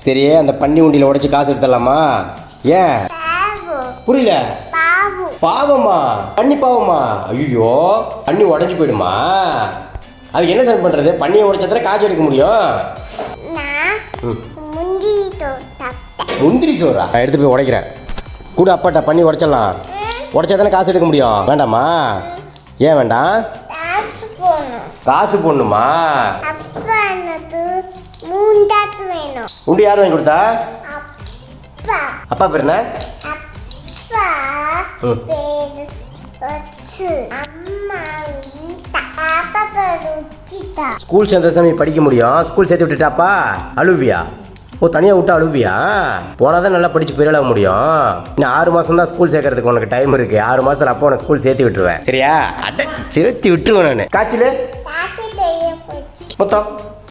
சரி, அந்த பன்னி உண்டியில் உடைச்சு காசு எடுத்துடலாமா? ஏன் புரியல? பாவமா? பன்னி பாவமா? ஐயோ, பன்னி உடஞ்சி போயிடுமா? அதுக்கு என்ன சார் பண்றது? பன்னியை உடைச்சதுல காசு எடுக்க முடியும். முந்திரி சோறா? நான் எடுத்து போய் உடைக்கிறேன். கூட அப்பாட்ட பன்னி உடைச்சிடலாம். உடைச்சா தானே காசு எடுக்க முடியும். வேண்டாமா? ஏன் வேண்டாம்? காசு போடணுமா? உண்டி யார் வாங்கி கொடுத்தா? அப்பா பேர் என்ன? ஸ்கூல் சேர்ந்த சமயம் படிக்க முடியும். ஸ்கூல் சேர்த்து விட்டுட்டாப்பா அழுவியா? ஓ, தனியாக விட்டு அழுவியா? போனால் தான் நல்லா படிச்சு பெரிய ஆக முடியும். இன்னும் 6 மாதம் தான் ஸ்கூல் சேர்க்கறதுக்கு உனக்கு டைம் இருக்கு. 6 மாதத்துல அப்போ உனக்கு ஸ்கூல் சேர்த்து விட்டுருவேன். சரியா? சேர்த்து விட்டுருவேன் நான். காய்ச்சல் மொத்தம்